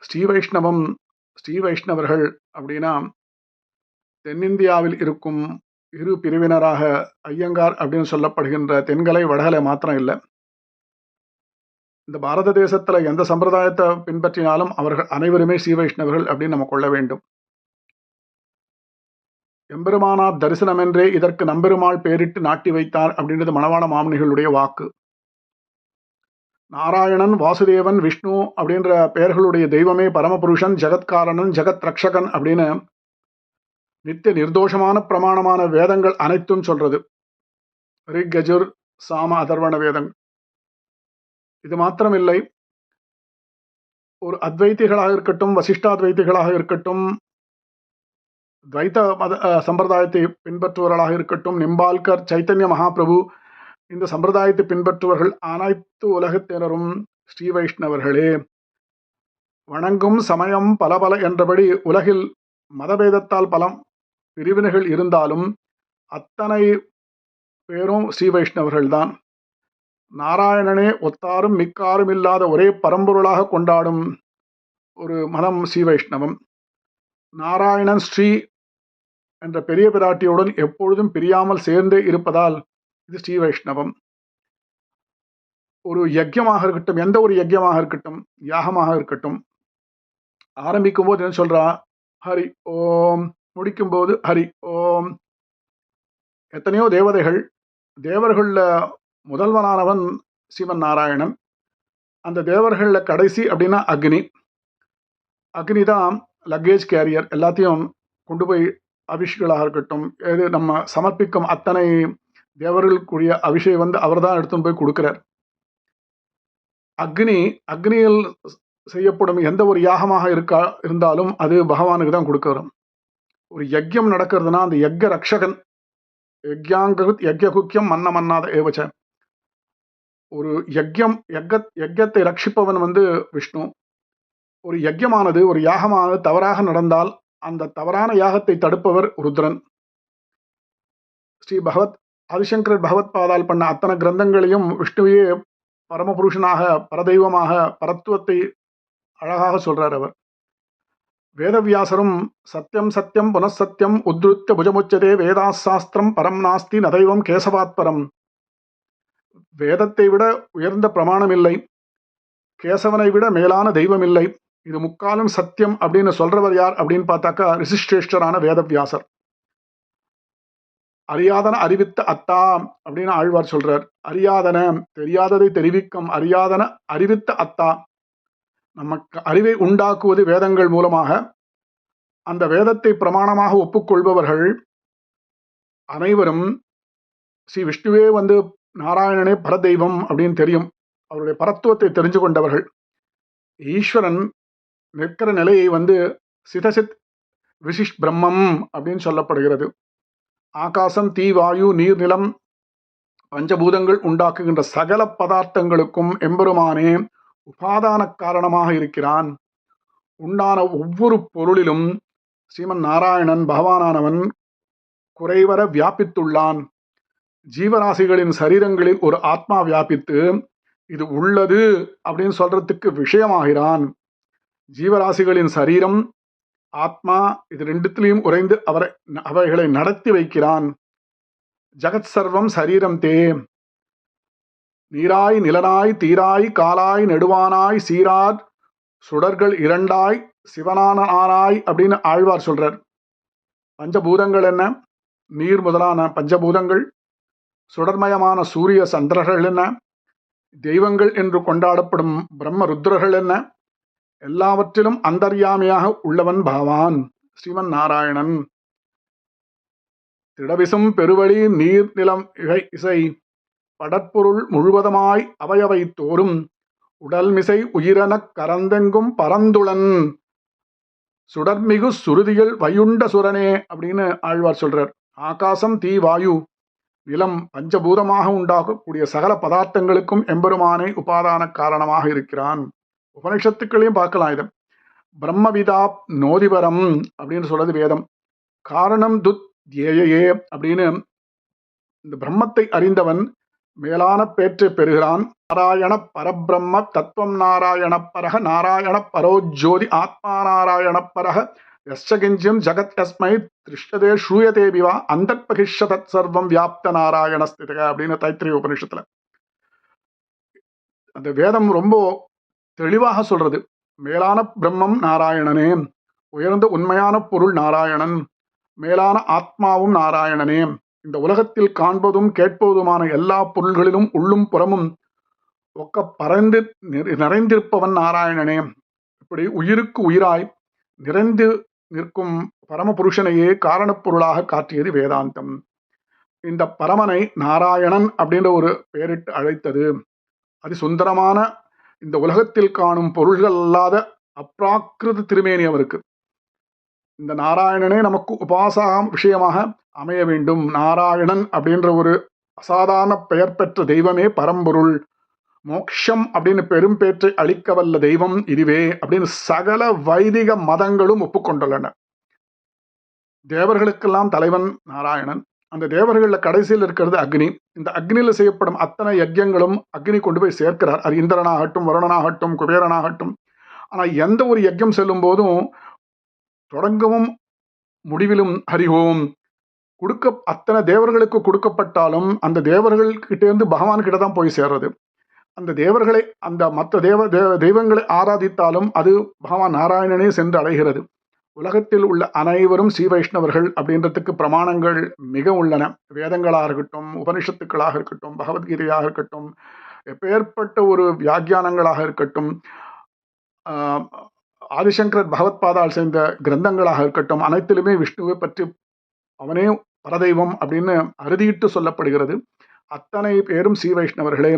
ஸ்ரீ வைஷ்ணவம், ஸ்ரீ வைஷ்ணவர்கள் அப்படின்னா தென்னிந்தியாவில் இருக்கும் இரு பிரிவினராக ஐயங்கார் அப்படின்னு சொல்லப்படுகின்ற தென்கலை வடகலை மாத்திரம் இல்லை, இந்த பாரத தேசத்துல எந்த சம்பிரதாயத்தை பின்பற்றினாலும் அவர்கள் அனைவருமே ஸ்ரீ வைஷ்ணவர்கள் அப்படின்னு நம்ம கொள்ள வேண்டும். எம்பெருமானார் தரிசனம் என்றே இதற்கு நம்பெருமாள் பேரிட்டு நாட்டி வைத்தார் அப்படின்றது மணவாள மாமுனிகளுடைய வாக்கு. நாராயணன், வாசுதேவன், விஷ்ணு அப்படின்ற பெயர்களுடைய தெய்வமே பரமபுருஷன், ஜெகத்காரணன், ஜெகத் ரக்ஷகன் அப்படின்னு நித்திய நிர்தோஷமான பிரமாணமான வேதங்கள் அனைத்தும் சொல்றது. ரிக், கஜுர், சாம, அதர்வண வேதங்கள். இது மாத்திரமில்லை, ஒரு அத்வைத்திகளாக இருக்கட்டும், வசிஷ்டாத்வைத்திகளாக இருக்கட்டும், துவைத்த மத சம்பிரதாயத்தை பின்பற்றுவர்களாக இருக்கட்டும், நிம்பால்கர், சைத்தன்ய மகாபிரபு, இந்த சம்பிரதாயத்தை பின்பற்றுவர்கள் அனைத்து உலகத்தினரும் ஸ்ரீ வைஷ்ணவர்களே. வணங்கும் சமயம் பல பல என்றபடி உலகில் மதபேதத்தால் பல பிரிவினைகள் இருந்தாலும் அத்தனை பேரும் ஸ்ரீ வைஷ்ணவர்கள் தான். நாராயணனே ஒத்தாரும் மிக்காரும் இல்லாத ஒரே பரம்பொருளாக கொண்டாடும் ஒரு மதம் ஸ்ரீ வைஷ்ணவம். நாராயணன் ஸ்ரீ என்ற பெரிய பிராட்டியுடன் எப்பொழுதும் பிரியாமல் சேர்ந்தே இருப்பதால் இது ஸ்ரீ வைஷ்ணவம். ஒரு யஜ்யமாக இருக்கட்டும், எந்த ஒரு யஜ்யமாக இருக்கட்டும், யாகமாக இருக்கட்டும், ஆரம்பிக்கும் போது என்ன சொல்றா? ஹரி ஓம். முடிக்கும் போது ஹரி ஓம். எத்தனையோ தேவதைகள், தேவர்கள்ல முதல்வனானவன் சிவன் நாராயணன். அந்த தேவர்கள்ல கடைசி அப்படின்னா அக்னி. அக்னி தான் லக்கேஜ் கேரியர். எல்லாத்தையும் கொண்டு போய் அபிஷேகங்களாக இருக்கட்டும், எது நம்ம சமர்ப்பிக்கும் அத்தனை தேவர்களுக்குரிய அபிஷேகம் அவர் தான் எடுத்துன்னு போய் கொடுக்கிறார். அக்னியில் செய்யப்படும் எந்த ஒரு யாகமாக இருந்தாலும் அது பகவானுக்கு தான் கொடுக்கிறோம். ஒரு யஜ்யம் நடக்கிறதுனா அந்த யஜ்ய ரக்ஷகன், யஜ்யகுக்கியம் மன்ன மன்னாத ஏவச்ச. ஒரு யஜ்யத்தை ரட்சிப்பவன் விஷ்ணு. ஒரு யஜ்யமானது, ஒரு யாகமானது தவறாக நடந்தால் அந்த தவறான யாகத்தை தடுப்பவர் ருத்ரன். ஸ்ரீ ஆதிசங்கரர் பகவத் பாதால் பண்ண அத்தனை கிரந்தங்களையும் விஷ்ணுவையே பரமபுருஷனாக, பரதெய்வமாக, பரத்துவத்தை அழகாக சொல்றார் அவர். வேதவியாசரும் சத்தியம் சத்தியம் புனசத்தியம் உத்ருத்திய புஜமுச்சதே வேதாசாஸ்திரம் பரம் நாஸ்தி நதைவம் கேசவாத்பரம். வேதத்தை விட உயர்ந்த பிரமாணம் இல்லை, கேசவனை விட மேலான தெய்வம் இல்லை, இது முக்காலும் சத்தியம் அப்படின்னு சொல்றவர் யார் அப்படின்னு பார்த்தாக்கா ரிஷிஷ்டேஷ்டரான வேதவியாசர். அறியாதன அறிவித்த அத்தா அப்படின்னு ஆழ்வார் சொல்றார். அறியாதன, தெரியாததை தெரிவிக்கும், அறியாதன அறிவித்த அத்தா. நமக்கு அறிவை உண்டாக்குவது வேதங்கள் மூலமாக. அந்த வேதத்தை பிரமாணமாக ஒப்புக்கொள்பவர்கள் அனைவரும் ஸ்ரீ விஷ்ணுவே நாராயணனே பரதெய்வம் அப்படின்னு தெரியும், அவருடைய பரத்துவத்தை தெரிஞ்சு கொண்டவர்கள். ஈஸ்வரன் நிற்கிற நிலையை சிதசித் விசிஷ் பிரம்மம் அப்படின்னு சொல்லப்படுகிறது. ஆகாசம், தீ, வாயு, நீர், நிலம், பஞ்சபூதங்கள் உண்டாக்குகின்ற சகல பதார்த்தங்களுக்கும் எம்பெருமானே உபாதான காரணமாக இருக்கிறான். உண்டான ஒவ்வொரு பொருளிலும் ஸ்ரீமன் நாராயணன் பகவானானவன் குறைவர வியாபித்துள்ளான். ஜீவராசிகளின் சரீரங்களில் ஒரு ஆத்மா வியாபித்து இது உள்ளது அப்படின்னு சொல்றதுக்கு விஷயமாகிறான். ஜீவராசிகளின் சரீரம், ஆத்மா, இது ரெண்டுத்திலையும் உறைந்து அவைகளை நடத்தி வைக்கிறான். ஜகத் சர்வம் சரீரம் தே. நீராய் நிலனாய் தீராய் காலாய் நெடுவானாய் சீரார் சுடர்கள் இரண்டாய் சிவனானாய் அப்படின்னு ஆழ்வார் சொல்றார். பஞ்சபூதங்கள் என்ன? நீர் முதலான பஞ்சபூதங்கள், சுடர்மயமான சூரிய சந்திரர்கள் என்ன, தெய்வங்கள் என்று கொண்டாடப்படும் பிரம்ம ருத்ரர்கள் என்ன, எல்லாவற்றிலும் அந்தர்யாமியாக உள்ளவன் பகவான் ஸ்ரீமன் நாராயணன். திடவிசும் பெருவழி நீர் நிலம் இசை படற்பொருள் முழுவதுமாய் அவையவை தோறும் உடல்மிசை உயிரெனக் கரந்தெங்கும் பரந்துளன் சுடர்மிகு சுருதிகள் வையுண்ட சுரனே அப்படின்னு ஆழ்வார் சொல்றார். ஆகாசம், தீ, வாயு, நிலம் பஞ்சபூதமாக உண்டாகக்கூடிய சகல பதார்த்தங்களுக்கும் எம்பெருமானை உபாதான காரணமாக இருக்கிறான். உபனிஷத்துக்களையும் பார்க்கலாம். இதை பிரம்மவிதா நோதிபரம் அப்படின்னு சொல்றது வேதம். காரணம் துத் ஏயே அப்படின்னு இந்த பிரம்மத்தை அறிந்தவன் மேலான பேற்றை பெறுகிறான். நாராயண பரபிரம்ம தத்துவம் நாராயண பரக நாராயண பரோஜோதி ஆத்மா நாராயண பரக யஸ்கிஞ்சியம் ஜகத் யஸ்மை திருஷ்யதே ஸ்ரூயதே விவா அந்தர்பகிஷ்ய தத் சர்வம் வியாப்த நாராயண ஸ்திதக அப்படின்னு தைத்திரிய உபனிஷத்துல அந்த வேதம் ரொம்ப தெளிவாக சொல்றது. மேலான பிரம்மம் நாராயணனே, உயர்ந்த உண்மையான பொருள் நாராயணன், மேலான ஆத்மாவும் நாராயணனே, இந்த உலகத்தில் காண்பதும் கேட்பதுமான எல்லா பொருள்களிலும் உள்ளும் புறமும் ஒக்க பறந்து நிறைந்திருப்பவன் நாராயணனே. இப்படி உயிருக்கு உயிராய் நிறைந்து நிற்கும் பரமபுருஷனையே காரணப் பொருளாக காட்டியது வேதாந்தம். இந்த பரமனை நாராயணன் அப்படின்ற ஒரு பெயரிட்டு அழைத்தது. அது சுந்தரமான இந்த உலகத்தில் காணும் பொருள்கள் அல்லாத அப்ராக்கிருத திருமேனி அவருக்கு. இந்த நாராயணனே நமக்கு உபாசா விஷயமாக அமைய வேண்டும். நாராயணன் அப்படின்ற ஒரு அசாதாரண பெயர் பெற்ற தெய்வமே பரம்பொருள். மோக்ஷம் அப்படின்னு பெரும் பேற்றை அளிக்க வல்ல தெய்வம் இதுவே அப்படின்னு சகல வைதிக மதங்களும் ஒப்புக்கொண்டுள்ளன. தேவர்களுக்கெல்லாம் தலைவன் நாராயணன். அந்த தேவர்களில் கடைசியில் இருக்கிறது அக்னி. இந்த அக்னியில் செய்யப்படும் அத்தனை யஜ்யங்களும் அக்னி கொண்டு போய் சேர்க்கிறார். அது இந்திரனாகட்டும், வருணனாகட்டும், குபேரனாகட்டும். ஆனால் எந்த ஒரு யஜ்யம் செல்லும் போதும் தொடங்கவும் முடிவிலும் ஹரிஹோம் அத்தனை தேவர்களுக்கு கொடுக்கப்பட்டாலும் அந்த தேவர்கள் கிட்டேருந்து பகவான் கிட்ட தான் போய் சேர்றது. அந்த தேவர்களை அந்த மற்ற தெய்வங்களை ஆராதித்தாலும் அது பகவான் நாராயணனே சென்று அடைகிறது. உலகத்தில் உள்ள அனைவரும் ஸ்ரீ வைஷ்ணவர்கள் அப்படின்றதுக்கு பிரமாணங்கள் மிக உள்ளன. வேதங்களாக இருக்கட்டும், உபனிஷத்துக்களாக இருக்கட்டும், பகவத்கீதையாக இருக்கட்டும், எப்பேற்பட்ட ஒரு வியாக்கியானங்களாக இருக்கட்டும், ஆதிசங்கரர் பகவத்பாதால் சேர்ந்த கிரந்தங்களாக இருக்கட்டும், அனைத்திலுமே விஷ்ணுவை பற்றி அவனே பரதெய்வம் அப்படின்னு அறுதியிட்டு சொல்லப்படுகிறது. அத்தனை பேரும் ஸ்ரீ வைஷ்ணவர்களே.